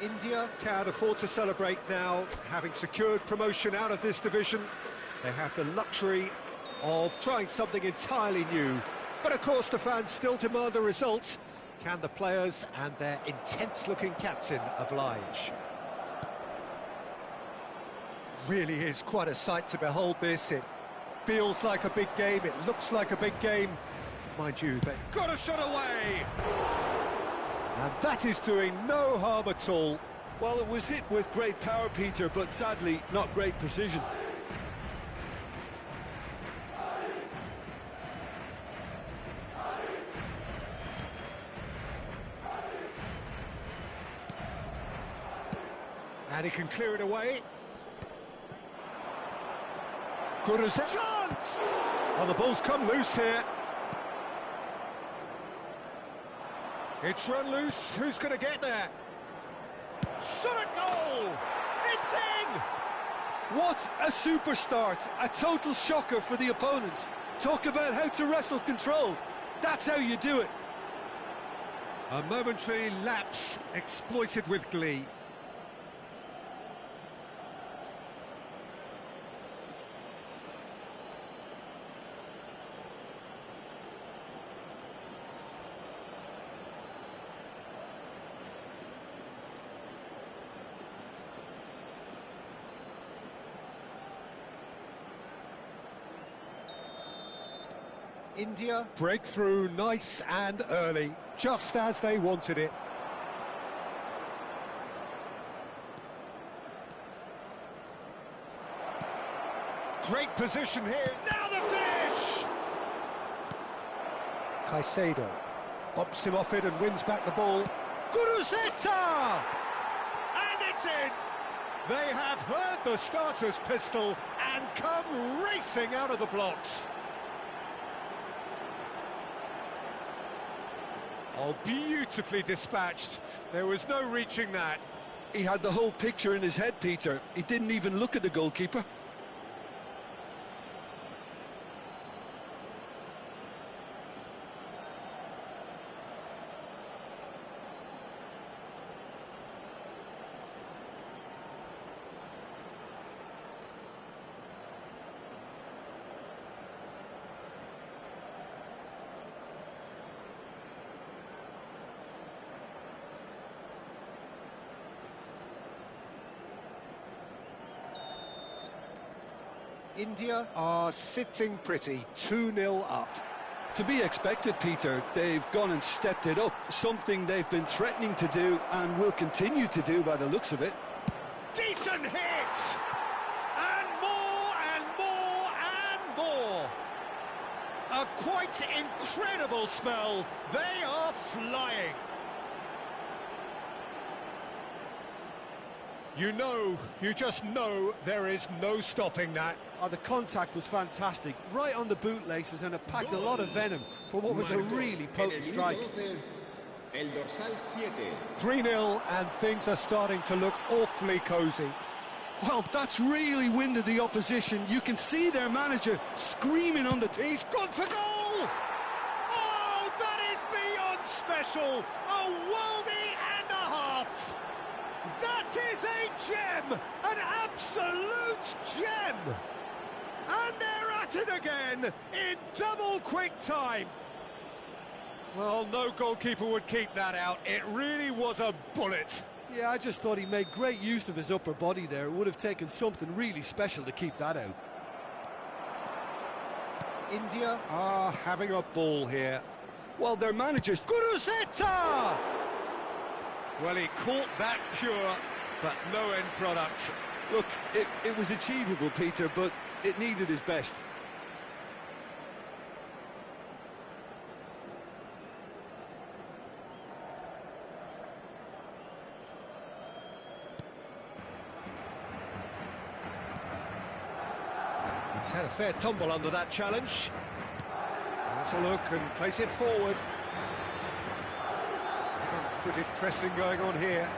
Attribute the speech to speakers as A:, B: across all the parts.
A: India can afford to celebrate now, having secured promotion out of this division. They have the luxury of trying something entirely new. But of course the fans still demand a result. Can the players and their intense-looking captain oblige? Really is quite a sight to behold this. It feels like a big game, it looks like a big game. Mind you, they've got a shot away! And that is doing no harm at all.
B: Well, it was hit with great power, Peter, but sadly, not great precision.
A: And he can clear it away. Good as a chance! Well, the ball's come loose here. It's run loose, who's going to get there? Shot a goal! It's in!
B: What a super start, a total shocker for the opponents. Talk about how to wrestle control, that's how you do it.
A: A momentary lapse exploited with glee. India breakthrough nice and early, just as they wanted it. Great position here, now the finish! Caicedo bumps him off it and wins back the ball. Guruzeta! And it's in! They have heard the starter's pistol and come racing out of the blocks. Oh, beautifully dispatched. There was no reaching that.
B: He had the whole picture in his head, Peter. He didn't even look at the goalkeeper.
A: India are sitting pretty, 2-0 up.
B: To be expected, Peter. They've gone and stepped it up, something they've been threatening to do and will continue to do by the looks of it.
A: Decent hit! And more and more and more! A quite incredible spell. They are flying. You just know there is no stopping that.
B: Oh, the contact was fantastic, right on the bootlaces, and it packed a lot of venom for what was a really potent strike.
A: 3-0, and things are starting to look awfully cosy.
B: Well, that's really winded the opposition. You can see their manager screaming on the...
A: He's gone for goal! Oh, that is beyond special! A worldie and a half! That is a gem! An absolute gem! And they're at it again, in double quick time. Well, no goalkeeper would keep that out. It really was a bullet.
B: Yeah, I just thought he made great use of his upper body there. It would have taken something really special to keep that out.
A: India are having a ball here.
B: Well, their manager's...
A: Guruzeta! Well, he caught that pure, but no end product.
B: Look, it was achievable, Peter, but it needed his best.
A: He's had a fair tumble under that challenge. Let's a look and place it forward. Some front-footed pressing going on here.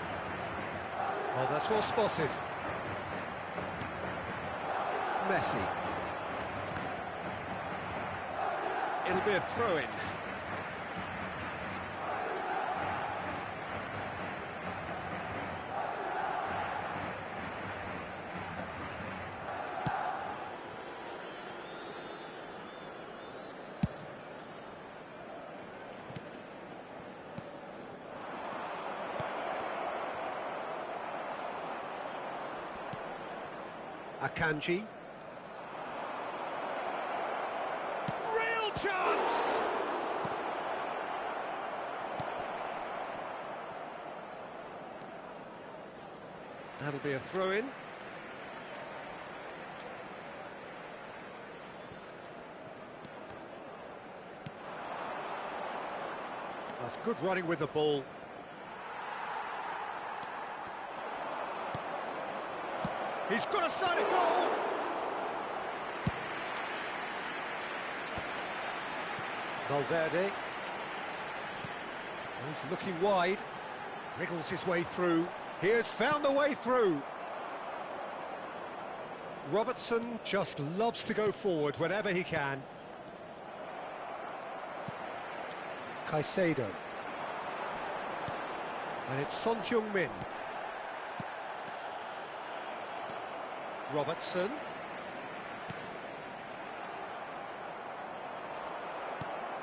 A: Oh, that's well spotted. Messi. It'll be a throw-in.
C: Akanji.
A: Real chance!
C: That'll be a throw-in. That's good running with the ball.
A: He's got a side of goal!
C: Valverde. He's looking wide. Wriggles his way through. He has found the way through. Robertson just loves to go forward whenever he can. Caicedo. And it's Son Heung-min. Robertson.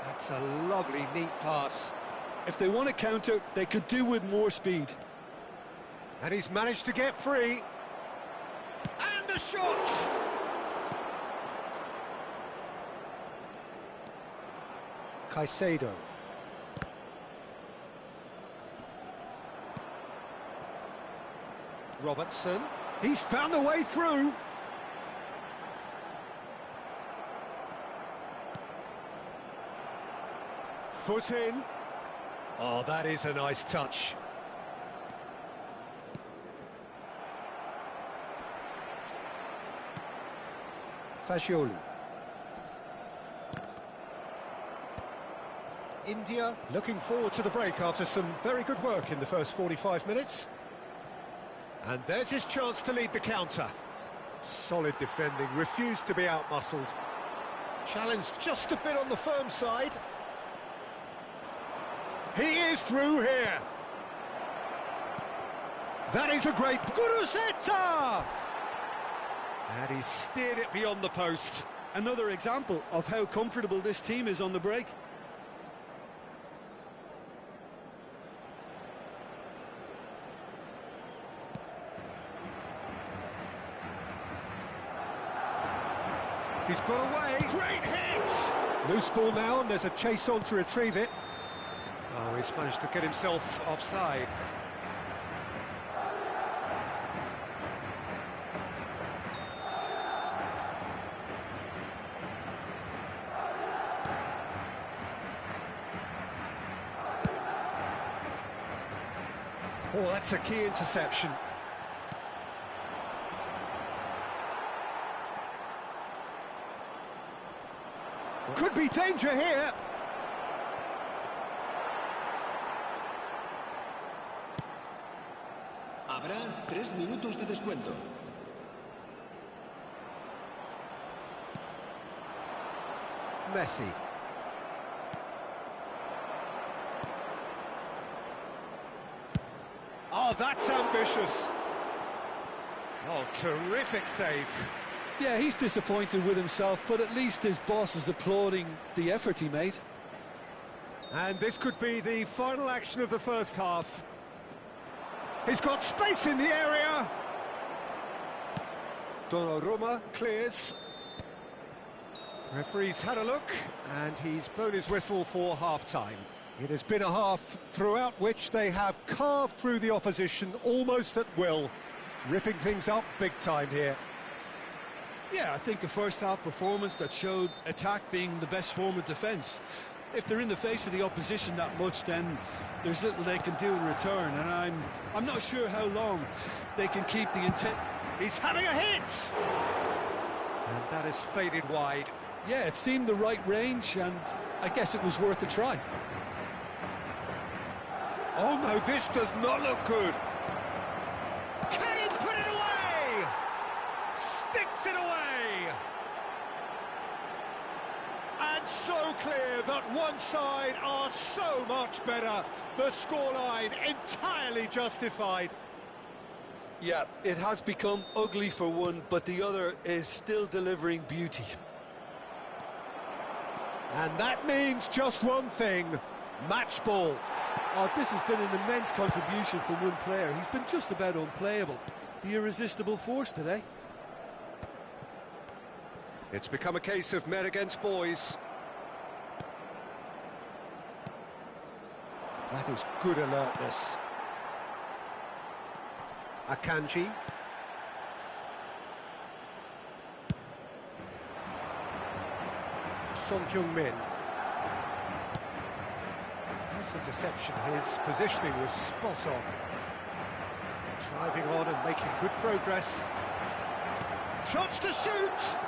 C: That's a lovely, neat pass.
B: If they want to counter, they could do with more speed.
C: And he's managed to get free.
A: And a shot!
C: Caicedo. Robertson. He's found a way through. Foot in. Oh, that is a nice touch. Fagioli. India looking forward to the break after some very good work in the first 45 minutes. And there's his chance to lead the counter. Solid defending, refused to be outmuscled. Challenged just a bit on the firm side. He is through here. That is a great Guruzeta! And he steered it beyond the post.
B: Another example of how comfortable this team is on the break.
C: He's got away.
A: Great hit!
C: Loose ball now, and there's a chase on to retrieve it. Oh, he's managed to get himself offside. Oh, that's a key interception. Could be danger here.
D: Habrá 3 minutos de descuento.
C: Messi. Oh, that's ambitious. Oh, terrific save.
B: Yeah, he's disappointed with himself, but at least his boss is applauding the effort he made.
C: And this could be the final action of the first half. He's got space in the area. Donnarumma clears. Referee's had a look, and he's blown his whistle for half-time. It has been a half throughout which they have carved through the opposition almost at will, ripping things up big time here.
B: Yeah, I think a first-half performance that showed attack being the best form of defence. If they're in the face of the opposition that much, then there's little they can do in return, and I'm not sure how long they can keep the intent.
C: He's having a hit! And that has faded wide.
B: Yeah, it seemed the right range, and I guess it was worth a try.
C: Oh no, this does not look good.
A: Can he put it away? Sticks it away! And so clear that one side are so much better. The scoreline entirely justified.
B: Yeah, it has become ugly for one, but the other is still delivering beauty.
C: And that means just one thing, match ball.
B: Oh, this has been an immense contribution from one player. He's been just about unplayable. The irresistible force today.
C: It's become a case of men against boys. That is good alertness. Akanji. Son Heung-min. Nice interception. His positioning was spot on. Driving on and making good progress. Chance to shoot!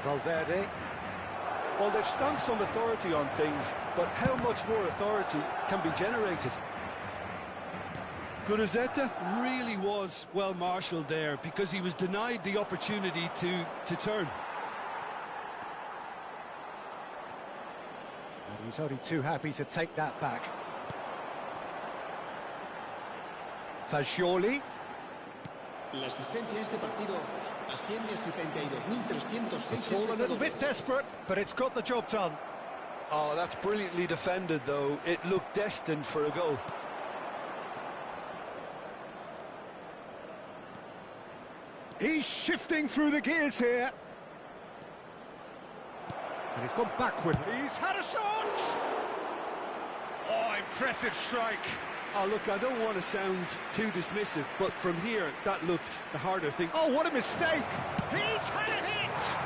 C: Valverde.
B: Well, they've stamped some authority on things, but how much more authority can be generated? Guruzzetta really was well marshalled there because he was denied the opportunity to turn.
C: And he's only too happy to take that back. Fagioli.
D: La asistencia a este partido asciende a 72.306.
C: It's all a little bit desperate, but it's got the job done.
B: Oh, that's brilliantly defended, though. It looked destined for a goal.
C: He's shifting through the gears here. And he's gone backward. He's had a shot! Oh, impressive strike.
B: Oh, look, I don't want to sound too dismissive, but from here, that looked the harder thing.
C: Oh, what a mistake! He's had a hit!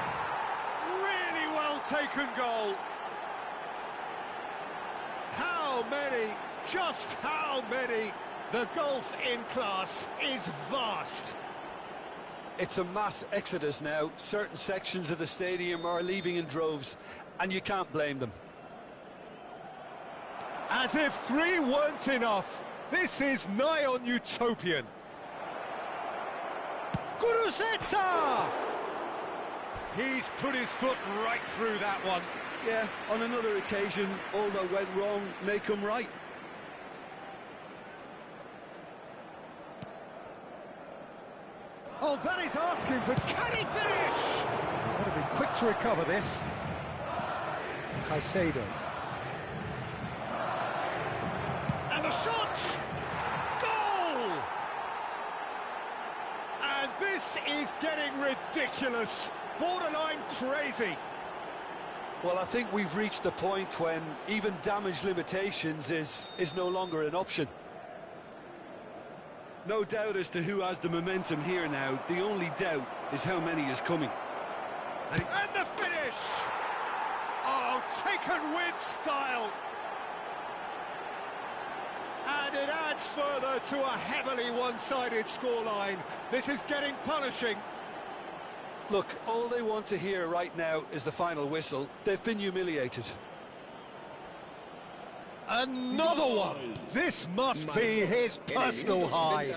C: Really well taken goal. How many? Just how many? The gulf in class is vast.
B: It's a mass exodus now. Certain sections of the stadium are leaving in droves, and you can't blame them.
C: As if 3 weren't enough, this is nigh on utopian. Guruzzetta! He's put his foot right through that one.
B: Yeah, on another occasion, all that went wrong may come right.
C: Oh, that is asking for... Can he finish? Got to be quick to recover this. Caicedo. And the shot! Goal! And this is getting ridiculous. Borderline crazy.
B: Well, I think we've reached the point when even damage limitations is no longer an option. No doubt as to who has the momentum here now. The only doubt is how many is coming.
C: And the finish! Oh, taken with style! And it adds further to a heavily one-sided scoreline. This is getting punishing.
B: Look, all they want to hear right now is the final whistle. They've been humiliated.
C: Another one! This must be his personal high.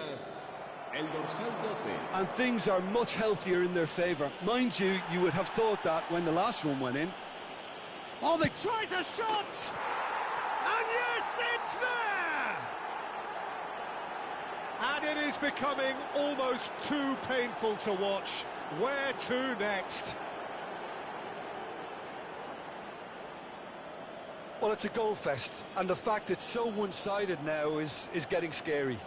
B: And things are much healthier in their favour. Mind you, you would have thought that when the last one went in.
C: Oh, they tries a shot! And yes, it's there! And it is becoming almost too painful to watch. Where to next?
B: Well, it's a goal fest, and the fact it's so one-sided now is getting scary.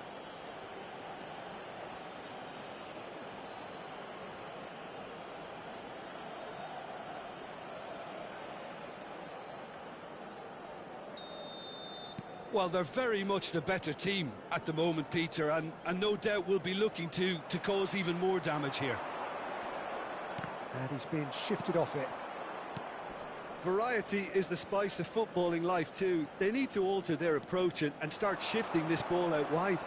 B: Well, they're very much the better team at the moment, Peter, and no doubt will be looking to cause even more damage here.
C: And he's being shifted off it.
B: Variety is the spice of footballing life too. They need to alter their approach and start shifting this ball out wide.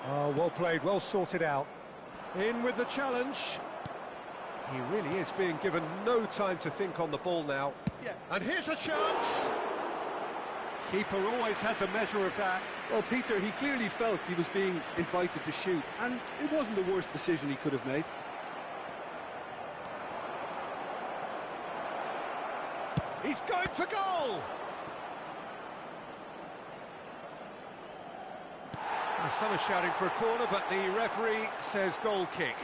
C: Oh, well played, well sorted out. In with the challenge. He really is being given no time to think on the ball now.
B: Yeah.
C: And here's a chance! Keeper always had the measure of that.
B: Well, Peter, he clearly felt he was being invited to shoot, and it wasn't the worst decision he could have made.
C: He's going for goal! Well, some are shouting for a corner, but the referee says goal kick.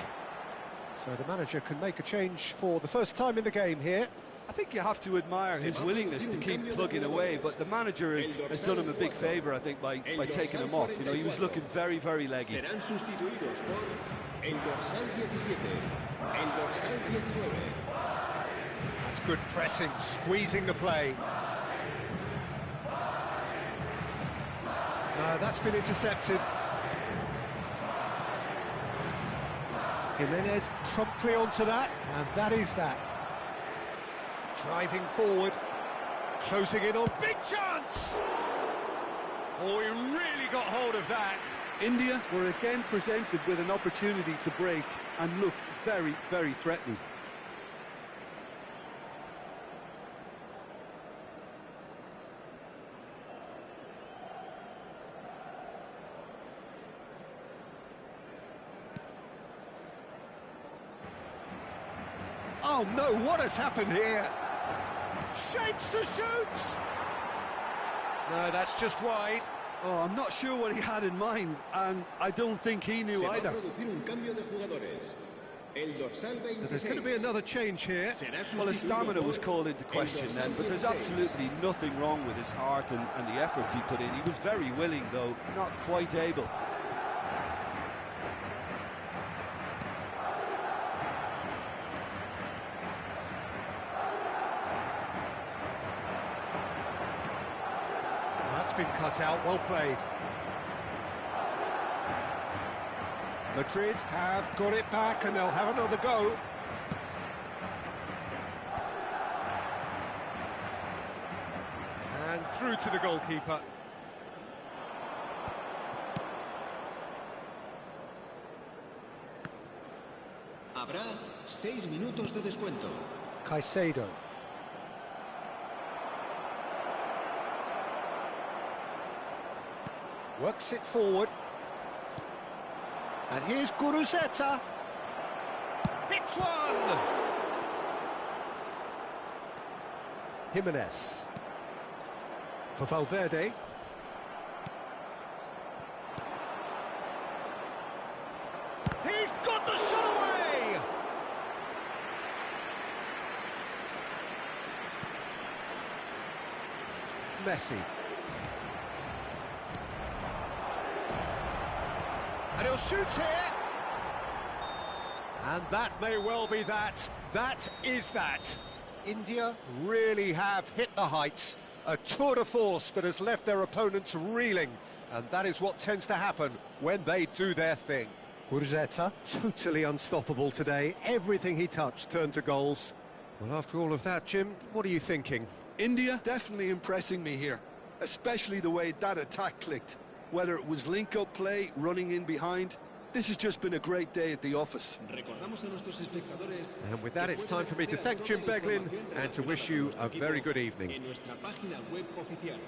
C: So the manager can make a change for the first time in the game here.
B: I think you have to admire his willingness to keep plugging away, but the manager has done him a big favour, I think, by taking him off. You know, he was looking very, very leggy.
D: Serán sustituidos por el dorsal 17, el dorsal 19.
C: That's good pressing, squeezing the play. That's been intercepted. Jimenez promptly onto that, and that is that. Driving forward, closing in on big chance! Oh, he really got hold of that.
B: India were again presented with an opportunity to break and looked very, very threatening.
C: Oh no, what has happened here?
A: Shapes to shoot!
C: No, that's just wide.
B: Oh, I'm not sure what he had in mind, and I don't think he knew
D: Se va a
B: either.
D: producir un cambio de jugadores. El dorsal 26.
C: So there's going to be another change here.
D: Será
B: Well, his
D: sustituido
B: stamina
D: por
B: was called into
D: el
B: question
D: dorsal
B: then, but there's
D: 16.
B: absolutely nothing wrong with his heart and the efforts he put in. He was very willing, though, not quite able.
C: That's been cut out, well played. Madrid have got it back and they'll have another go. And through to the goalkeeper.
D: Habrá 6 minutos de descuento.
C: Caicedo. Works it forward. And here's Guruzeta. Hits one! Jimenez. For Valverde.
A: He's got the shot away!
C: Messi. And he'll shoot here. And that may well be that. That is that. India really have hit the heights. A tour de force that has left their opponents reeling. And that is what tends to happen when they do their thing. Guruzeta, totally unstoppable today. Everything he touched turned to goals. Well, after all of that, Jim, what are you thinking?
B: India definitely impressing me here, especially the way that attack clicked. Whether it was link-up play, running in behind, this has just been a great day at the office.
D: Recordamos a nuestros espectadores.
C: And with that, it's time for me to thank Jim Beglin and to wish you a very good evening.
D: En nuestra página web oficial.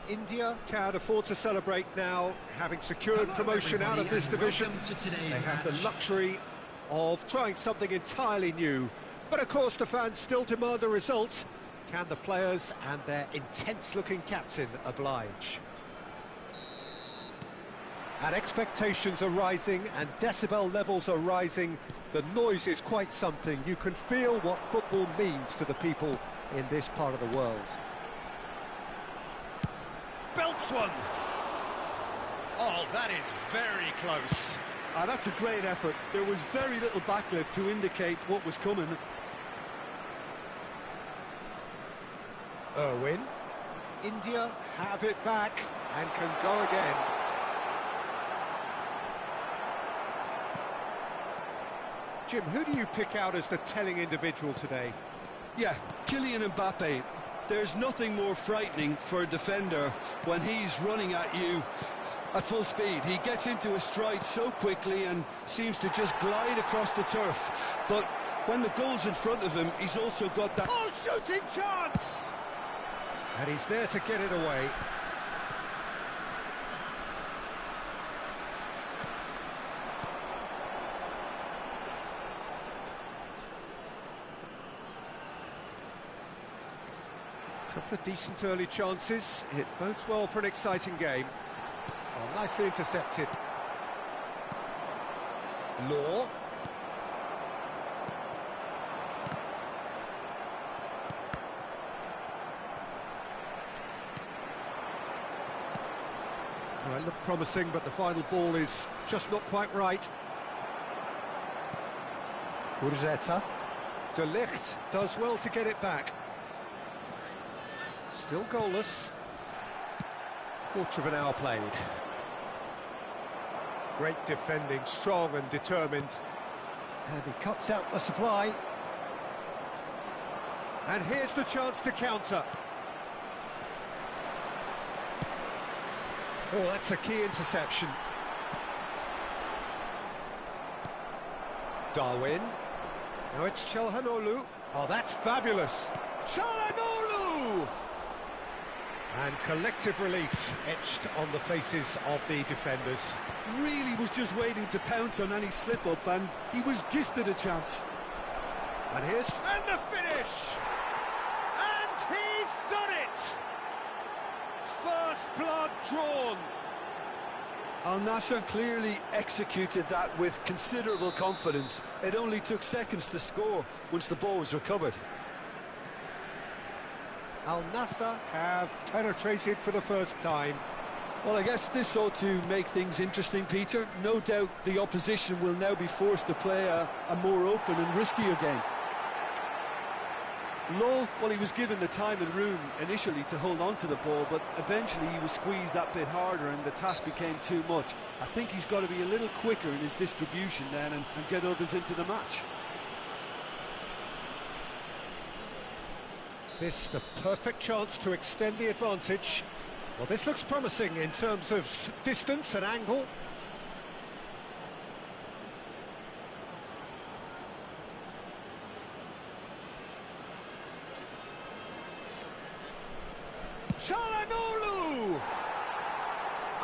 C: India can afford to celebrate now, having secured promotion out of this division. They have the luxury of trying something entirely new. But of course the fans still demand a result. Can the players and their intense-looking captain oblige? And expectations are rising and decibel levels are rising. The noise is quite something. You can feel what football means to the people in this part of the world.
A: Belts one. Oh, that is very close.
B: That's a great effort. There was very little backlift to indicate what was coming.
C: Irwin. India have it back and can go again. Jim, who do you pick out as the telling individual today?
B: Yeah, Kylian Mbappe. There's nothing more frightening for a defender when he's running at you at full speed. He gets into a stride so quickly and seems to just glide across the turf. But when the goal's in front of him, he's also got that...
A: Oh, shooting chance!
C: And he's there to get it away. Couple of decent early chances. It bodes well for an exciting game. Oh, nicely intercepted. Law. Well, it looked promising, but the final ball is just not quite right. Gurzeta. De Ligt does well to get it back. Still goalless. Quarter of an hour played. Great defending, strong and determined. And he cuts out the supply. And here's the chance to counter. Oh, that's a key interception. Darwin. Now it's Çalhanoğlu. Oh, that's fabulous. Çalhanoğlu! And collective relief etched on the faces of the defenders.
B: Really was just waiting to pounce on any slip-up, and he was gifted a chance.
C: And here's...
A: And the finish! And he's done it! First blood drawn.
B: Al Nassr clearly executed that with considerable confidence. It only took seconds to score once the ball was recovered.
C: Al Nassr have penetrated for the first time.
B: Well, I guess this ought to make things interesting, Peter. No doubt the opposition will now be forced to play a more open and riskier game. Lowe, well, he was given the time and room initially to hold on to the ball, but eventually he was squeezed that bit harder and the task became too much. I think he's got to be a little quicker in his distribution then and get others into the match.
C: This the perfect chance to extend the advantage. Well, this looks promising in terms of distance and angle.
A: Çalhanoğlu!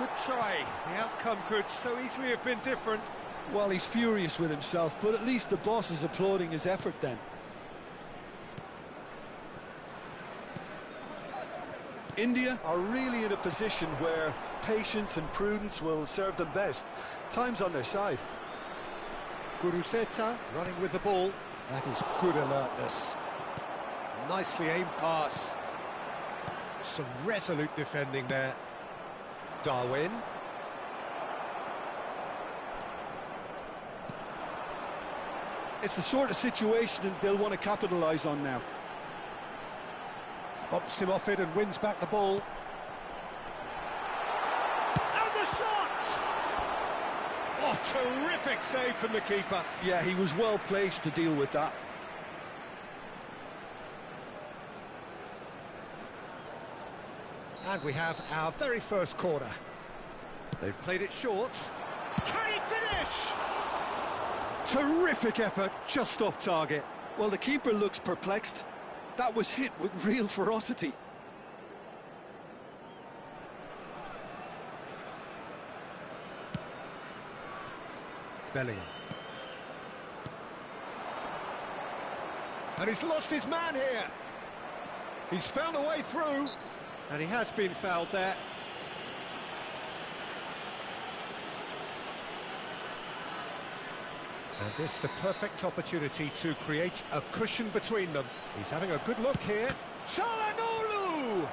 C: Good try. The outcome could so easily have been different.
B: Well, he's furious with himself, but at least the boss is applauding his effort then. India are really in a position where patience and prudence will serve them best. Time's on their side.
C: Gurzeta running with the ball. That is good alertness. Nicely aimed pass. Some resolute defending there. Darwin.
B: It's the sort of situation they'll want to capitalise on now.
C: Bumps him off it and wins back the ball.
A: And the shot!
C: Oh, terrific save from the keeper.
B: Yeah, he was well placed to deal with that.
C: And we have our very first corner. They've played it short.
A: Can he finish?
C: Terrific effort, just off target.
B: Well, the keeper looks perplexed. That was hit with real ferocity.
C: Bellingham. And he's lost his man here. He's found a way through, and he has been fouled there. And this the perfect opportunity to create a cushion between them. He's having a good look here. Çalhanoğlu!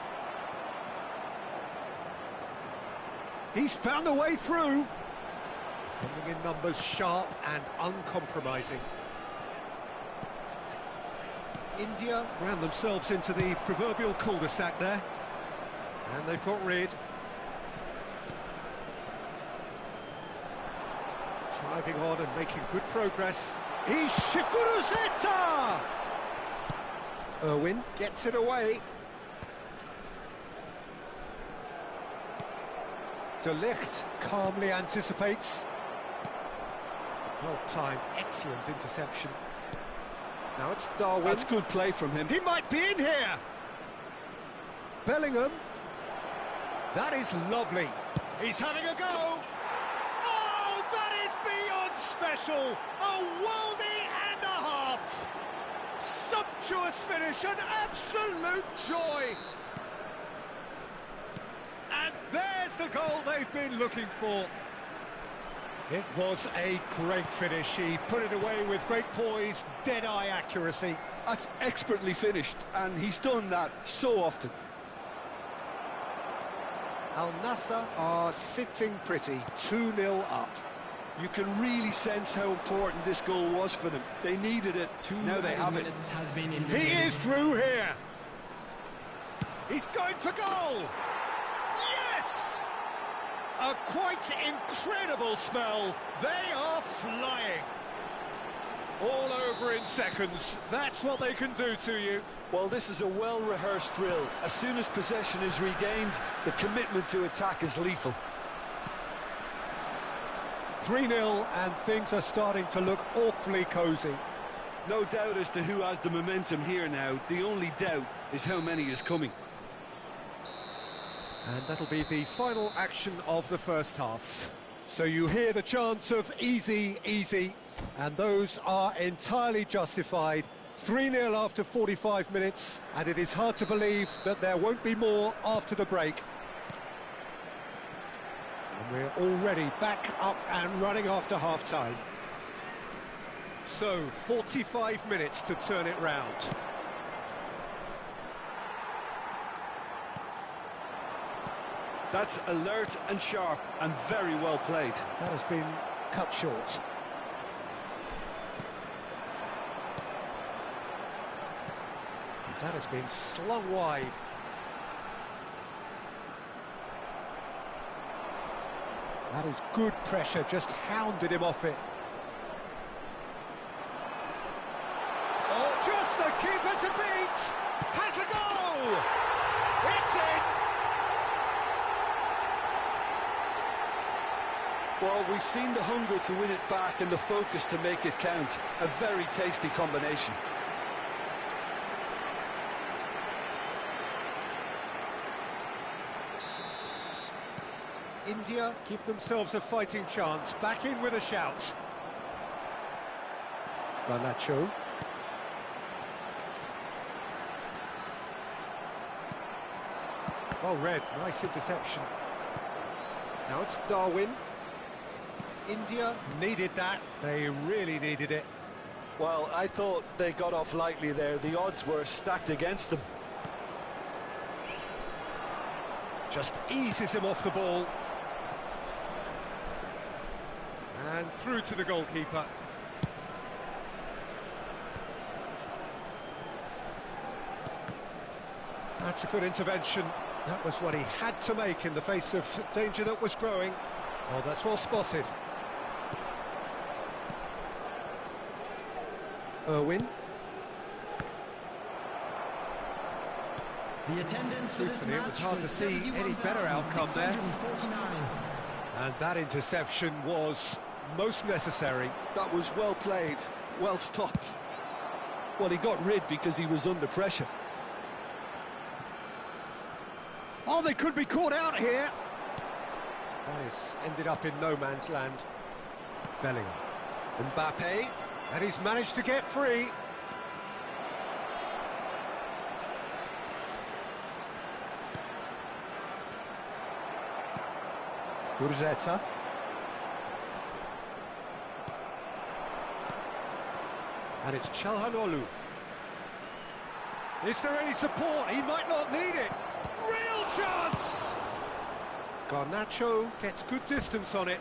C: He's found a way through. Defending in numbers, sharp and uncompromising. India ran themselves into the proverbial cul-de-sac there. And they've got rid. Driving on and making good progress. He's Shifkuruzeta! Irwin gets it away. De Ligt calmly anticipates. Well-timed, excellent interception. Now it's Darwin.
B: That's good play from him.
C: He might be in here! Bellingham. That is lovely. He's having a go!
A: Oh, that is beyond special! A worldie and a half! Sumptuous finish, an absolute joy!
C: And there's the goal they've been looking for. It was a great finish. He put it away with great poise, dead-eye accuracy.
B: That's expertly finished, and he's done that so often.
C: Al Nassr are sitting pretty, 2-0 up.
B: You can really sense how important this goal was for them. They needed it, now they have it.
C: He is through here. He's going for goal. Yes! A quite incredible spell. They are flying. All over in seconds. That's what they can do to you.
B: Well, this is a well-rehearsed drill. As soon as possession is regained, the commitment to attack is lethal.
C: 3-0 and things are starting to look awfully cosy.
B: No doubt as to who has the momentum here now. The only doubt is how many is coming.
C: And that'll be the final action of the first half. So you hear the chants of easy, easy, and those are entirely justified. 3-0 after 45 minutes, and it is hard to believe that there won't be more after the break. And we're already back up and running after half-time. So, 45 minutes to turn it round.
B: That's alert and sharp and very well played.
C: That has been cut short. That has been slung wide. That is good pressure, just hounded him off it. Oh, just the keeper to beat! Has a go! It's in!
B: Well, we've seen the hunger to win it back and the focus to make it count. A very tasty combination.
C: India give themselves a fighting chance, back in with a shout. Garnacho. Well read, nice interception. Now it's Darwin. India needed that, they really needed it.
B: Well, I thought they got off lightly there. The odds were stacked against them.
C: Just eases him off the ball. And through to the goalkeeper. That's a good intervention. That was what he had to make in the face of danger that was growing. Oh, that's well spotted. Irwin. Truthfully, it was hard to see any better outcome there. And that interception was most necessary.
B: That was well played, well stopped. Well, he got rid because he was under pressure.
C: Oh, they could be caught out here. That is ended up in no man's land. Bellingham. Mbappe, and he's managed to get free. Gurzeta. And it's Çalhanoğlu. Is there any support? He might not need it.
A: Real chance!
C: Garnacho gets good distance on it.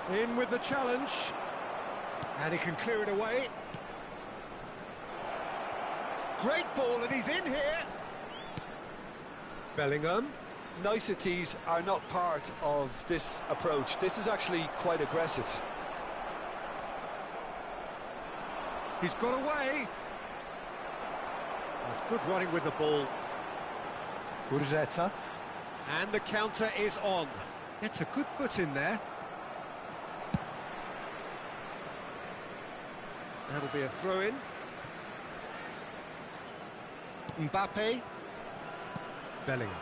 C: In with the challenge, and he can clear it away. Great ball, and he's in here. Bellingham.
B: Niceties are not part of this approach. This is actually quite aggressive.
C: He's got away. That's good running with the ball. Gurzeta. And the counter is on. It's a good foot in there. That'll be a throw-in. Mbappe. Bellingham.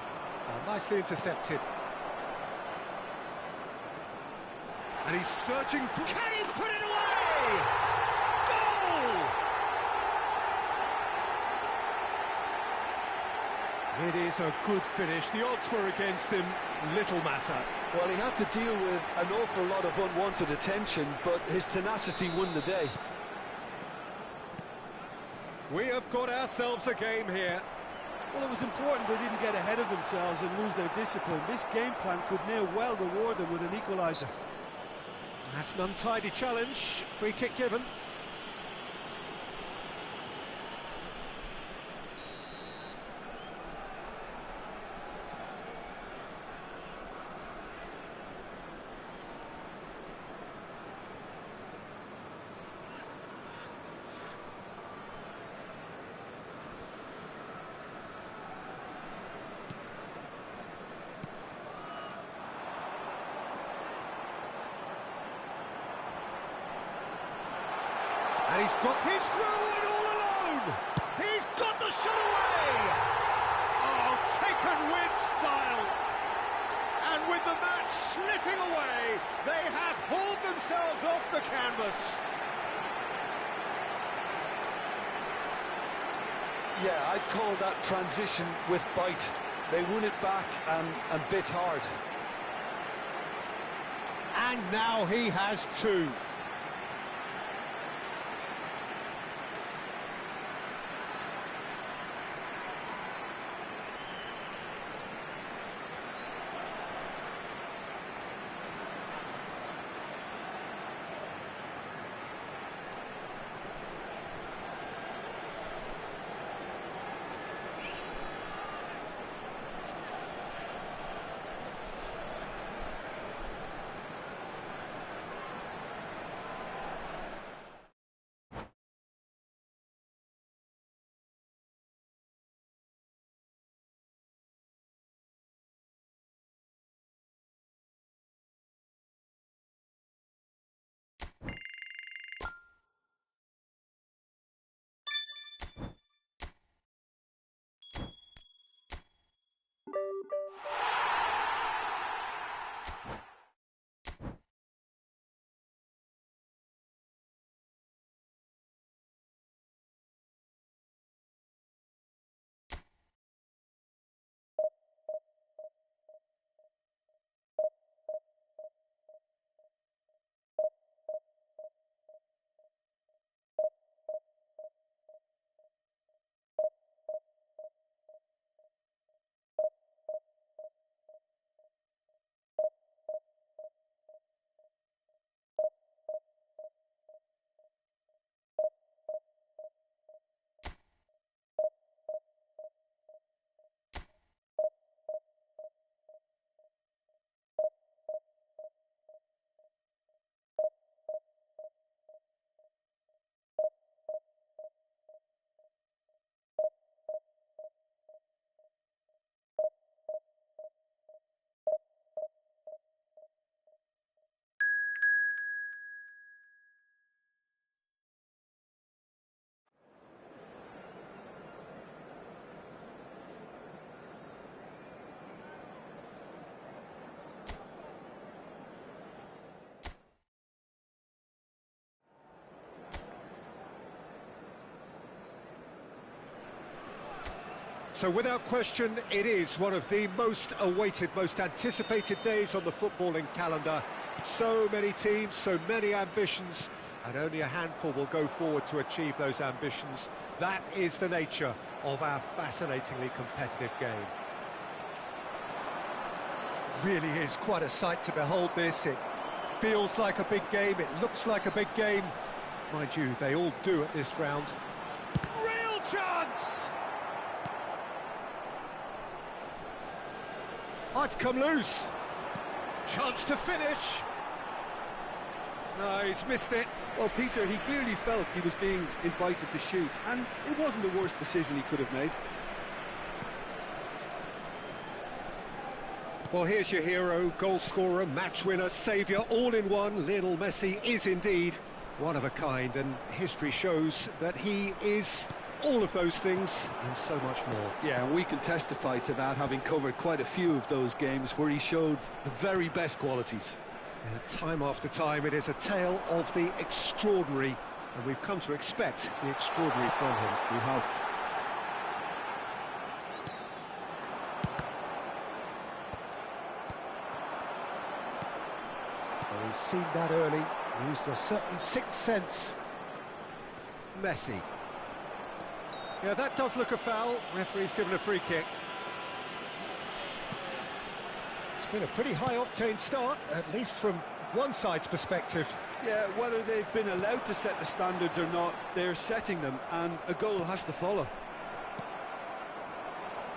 C: Oh, nicely intercepted. And he's searching for...
A: Can he put it away? Goal!
C: It is a good finish. The odds were against him. Little matter.
B: Well, he had to deal with an awful lot of unwanted attention, but his tenacity won the day.
C: We have got ourselves a game here.
B: Well, it was important they didn't get ahead of themselves and lose their discipline. This game plan could near well reward them with an equaliser.
C: That's an untidy challenge. Free kick given. And he's got his through and all alone.
A: He's got the shot away! Oh, taken with style. And with the match slipping away, they have hauled themselves off the canvas.
B: Yeah, I'd call that transition with bite. They won it back and bit hard.
C: And now he has two. So without question, it is one of the most awaited, most anticipated days on the footballing calendar. So many teams, so many ambitions, and only a handful will go forward to achieve those ambitions. That is the nature of our fascinatingly competitive game. Really is quite a sight to behold this. It feels like a big game, it looks like a big game. Mind you, they all do at this ground.
A: Real chance!
C: Oh, it's come loose. Chance to finish. No, he's missed it.
B: Well, Peter, he clearly felt he was being invited to shoot, and it wasn't the worst decision he could have made.
C: Well, here's your hero, goal scorer, match winner, saviour, all in one. Lionel Messi is indeed one of a kind, and history shows that he is all of those things and so much more.
B: Yeah, and we can testify to that, having covered quite a few of those games where he showed the very best qualities.
C: Time after time, it is a tale of the extraordinary, and we've come to expect the extraordinary from him.
B: We have.
C: Well, he's seen that early, used a certain sixth sense. Messi. Yeah, that does look a foul. Referee's given a free kick. It's been a pretty high-octane start, at least from one side's perspective.
B: Yeah, whether they've been allowed to set the standards or not, they're setting them, and a goal has to follow.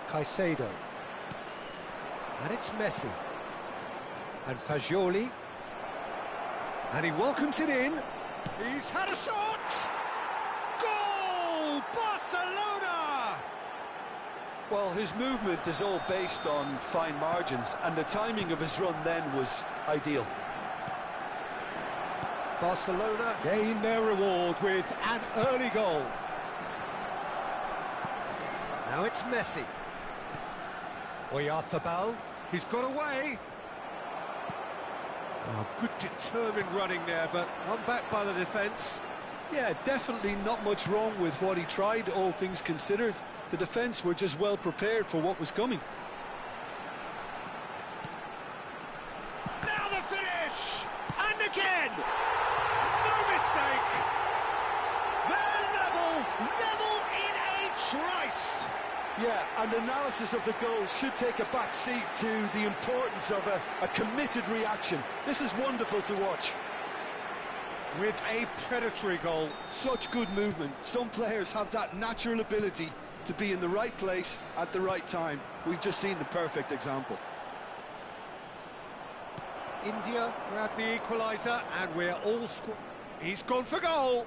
C: Caicedo. And it's Messi. And Fagioli. And he welcomes it in. He's had a shot!
A: Goal! Barcelona!
B: Well, his movement is all based on fine margins, and the timing of his run then was ideal.
C: Barcelona gain their reward with an early goal. Now it's Messi. Oyarzabal, he's got away. Oh, good determined running there, but one back by the defence.
B: Yeah, definitely not much wrong with what he tried, all things considered. The defence were just well prepared for what was coming.
A: Now the finish! And again! No mistake! They're level in a trice!
B: Yeah, and analysis of the goal should take a back seat to the importance of a committed reaction. This is wonderful to watch.
C: With a predatory goal.
B: Such good movement. Some players have that natural ability to be in the right place at the right time. We've just seen the perfect example.
C: India grabbed the equaliser, and we're all he's gone for goal.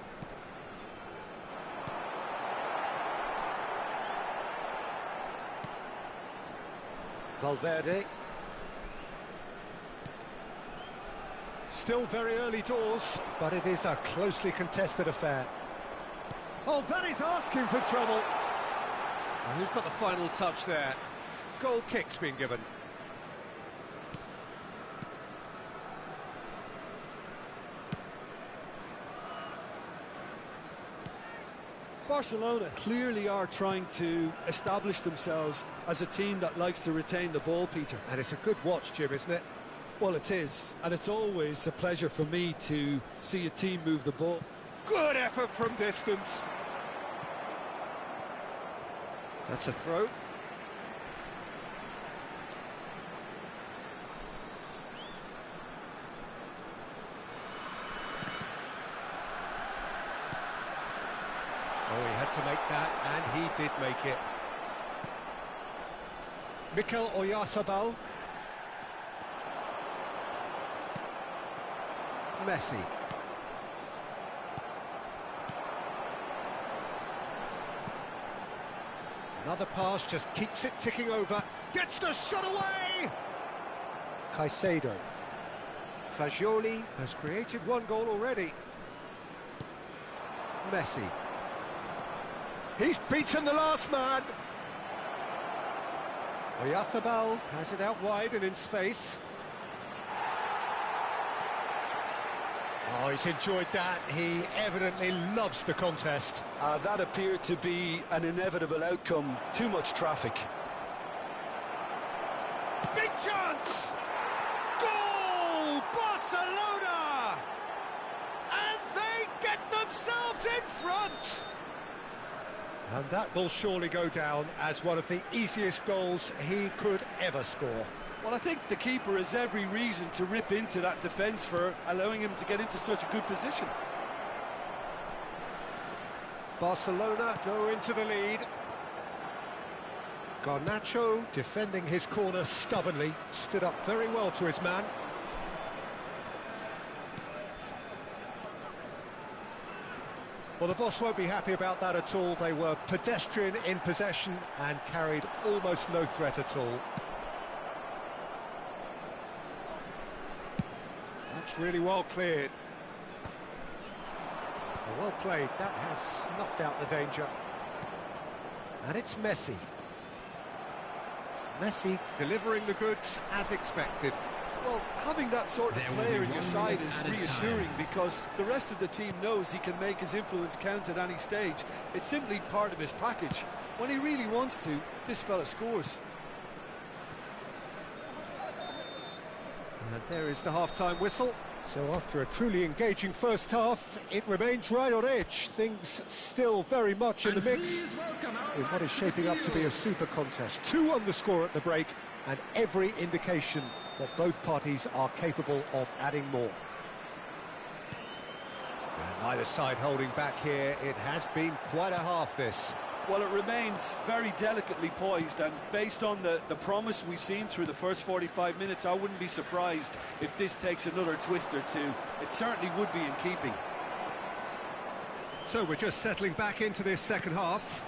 C: Valverde. Still very early doors, but it is a closely contested affair. Oh, that is asking for trouble. Oh, who's got the final touch there? Goal kick's been given.
B: Barcelona clearly are trying to establish themselves as a team that likes to retain the ball, Peter.
C: And it's a good watch, Jim, isn't it?
B: Well, it is, and it's always a pleasure for me to see a team move the ball.
C: Good effort from distance. That's a throw. Oh, he had to make that, and he did make it. Mikel Oyarzabal. Messi. Another pass just keeps it ticking over. Gets the shot away! Caicedo. Fagioli has created one goal already. Messi. He's beaten the last man. Oyarzabal has it out wide and in space. Oh, he's enjoyed that. He evidently loves the contest.
B: That appeared to be an inevitable outcome. Too much traffic.
A: Big chance! Goal! Barcelona! And they get themselves in front!
C: And that will surely go down as one of the easiest goals he could ever score.
B: Well, I think the keeper has every reason to rip into that defence for allowing him to get into such a good position.
C: Barcelona go into the lead. Garnacho, defending his corner stubbornly, stood up very well to his man. Well, the boss won't be happy about that at all. They were pedestrian in possession and carried almost no threat at all. That's really well cleared. Well played. That has snuffed out the danger. And it's Messi. Messi delivering the goods as expected.
B: Well, having that sort of player in your side is reassuring because the rest of the team knows he can make his influence count at any stage. It's simply part of his package. When he really wants to, this fella scores.
C: And there is the half-time whistle. So after a truly engaging first half, it remains right on edge. Things still very much in the mix in what is shaping up to be a super contest. 2 on the score at the break, and every indication that both parties are capable of adding more. And neither side holding back here. It has been quite a half, this.
B: Well, it remains very delicately poised, and based on the promise we've seen through the first 45 minutes, I wouldn't be surprised if this takes another twist or two. It certainly would be in keeping.
C: So we're just settling back into this second half.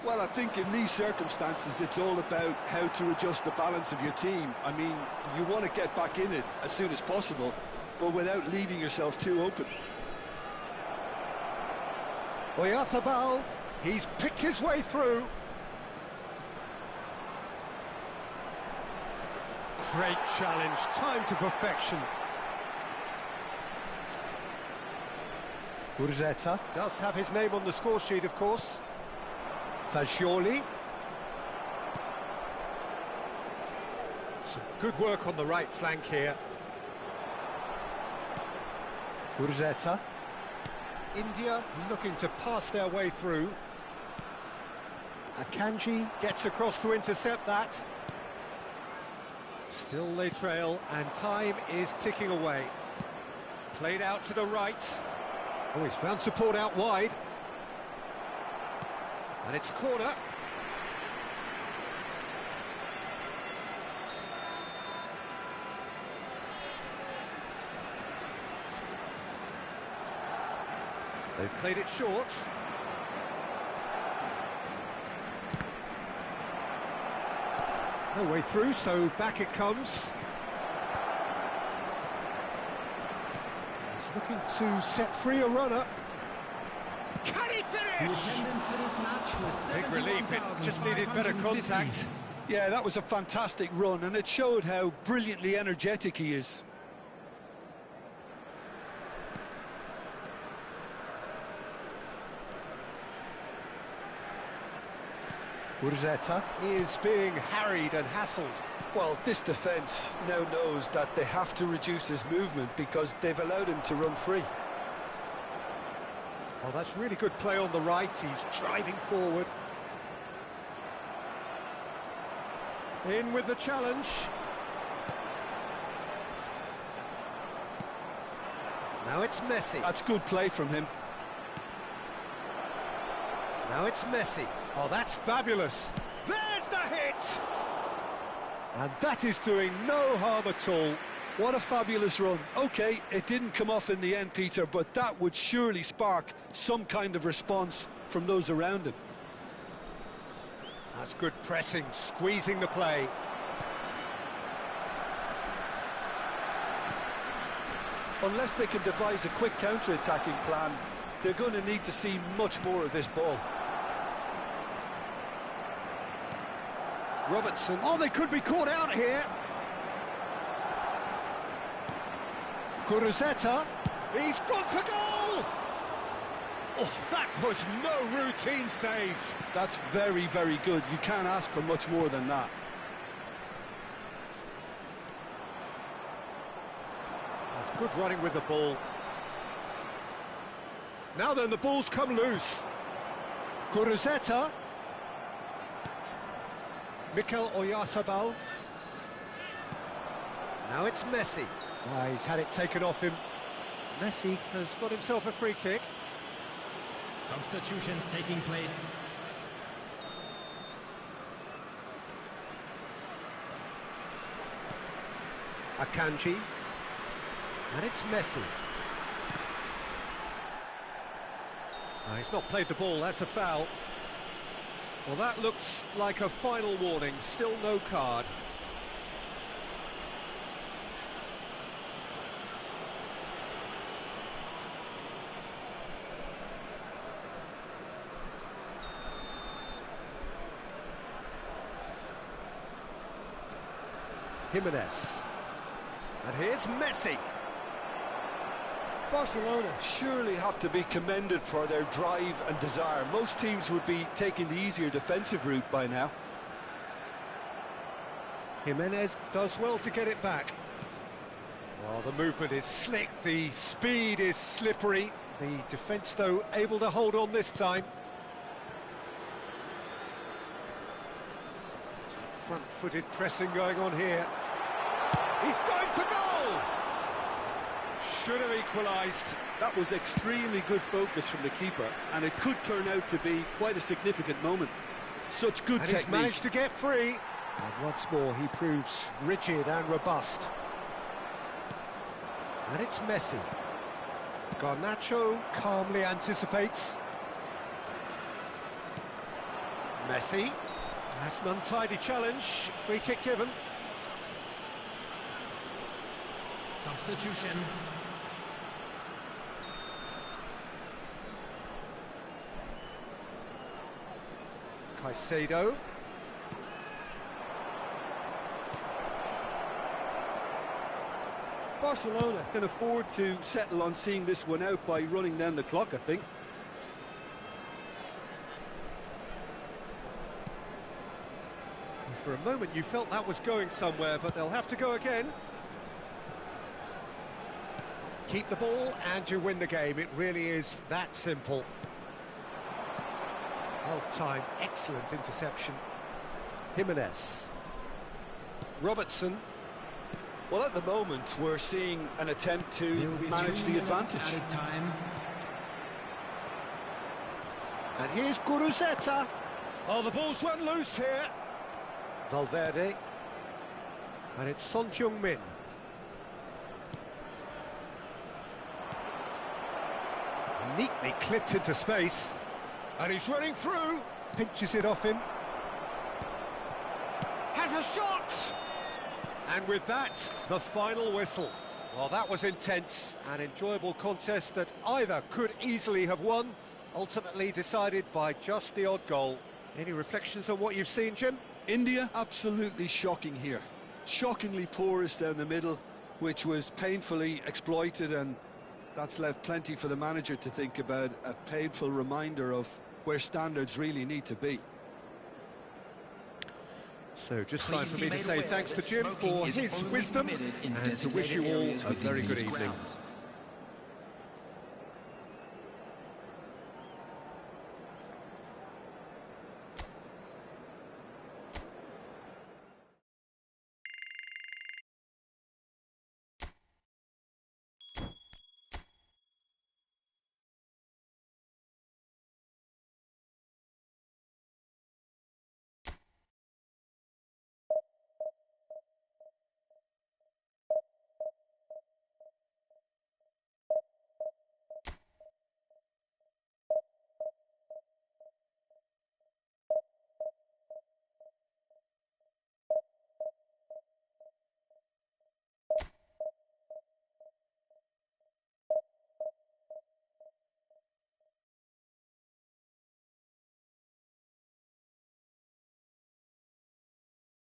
B: Well, I think in these circumstances, it's all about how to adjust the balance of your team. I mean, you want to get back in it as soon as possible, but without leaving yourself too open.
C: Oyarzábal, he's picked his way through. Great challenge, time to perfection. Gurzeta does have his name on the score sheet, of course. Fagioli. Some good work on the right flank here. Gurzeta. India looking to pass their way through. Akanji gets across to intercept that. Still they trail, and time is ticking away. Played out to the right. Oh, he's found support out wide. And it's corner. They've played it short. No way through, so back it comes. He's looking to set free a runner.
A: Can he finish?
C: Big relief, it just needed better contact.
B: Yeah, that was a fantastic run, and it showed how brilliantly energetic he is.
C: Gurzeta is being harried and hassled.
B: Well, this defence now knows that they have to reduce his movement because they've allowed him to run free.
C: Oh, that's really good play on the right. He's driving forward. In with the challenge. Now it's Messi.
B: That's good play from him.
C: Now it's Messi. Oh, that's fabulous.
A: There's the hit!
C: And that is doing no harm at all.
B: What a fabulous run. OK, it didn't come off in the end, Peter, but that would surely spark some kind of response from those around him.
C: That's good pressing, squeezing the play.
B: Unless they can devise a quick counter-attacking plan, they're going to need to see much more of this ball.
C: Robertson. Oh, they could be caught out here. Kuruzeta, he's gone for goal! Oh, that was no routine save.
B: That's very, very good. You can't ask for much more than that.
C: That's good running with the ball. Now then, the ball's come loose. Kuruzeta. Mikel Oyarzabal. Now it's Messi. He's had it taken off him. Messi has got himself a free kick.
E: Substitutions taking place.
C: Akanji. And it's Messi. He's not played the ball, that's a foul. Well, that looks like a final warning, still no card. Jimenez. And here's Messi.
B: Barcelona surely have to be commended for their drive and desire. Most teams would be taking the easier defensive route by now.
C: Jimenez does well to get it back. Well, the movement is slick, the speed is slippery. The defence, though, able to hold on this time. Front-footed pressing going on here. He's going for goal! Should have equalised.
B: That was extremely good focus from the keeper, and it could turn out to be quite a significant moment. Such good
C: and
B: technique.
C: He's managed to get free. And once more, he proves rigid and robust. And it's Messi. Garnacho calmly anticipates. Messi. That's an untidy challenge. Free kick given.
E: Substitution.
C: Caicedo.
B: Barcelona can afford to settle on seeing this one out by running down the clock, I think.
C: For a moment you felt that was going somewhere, but they'll have to go again. Keep the ball and you win the game. It really is that simple. Well-timed, excellent interception. Jimenez. Robertson.
B: Well, at the moment, we're seeing an attempt to manage the advantage.
E: Time.
C: And here's Kuruzeta. Oh, the ball's run loose here. Valverde. And it's Son Heung-min. Neatly clipped into space. And he's running through. Pinches it off him. Has a shot! And with that, the final whistle. Well, that was intense, an enjoyable contest that either could easily have won, ultimately decided by just the odd goal. Any reflections on what you've seen, Jim?
B: India, absolutely shocking here. Shockingly porous down the middle, which was painfully exploited, and that's left plenty for the manager to think about, a painful reminder of where standards really need to be.
C: So just time for me to say thanks to Jim for his wisdom and to wish you all a very good evening.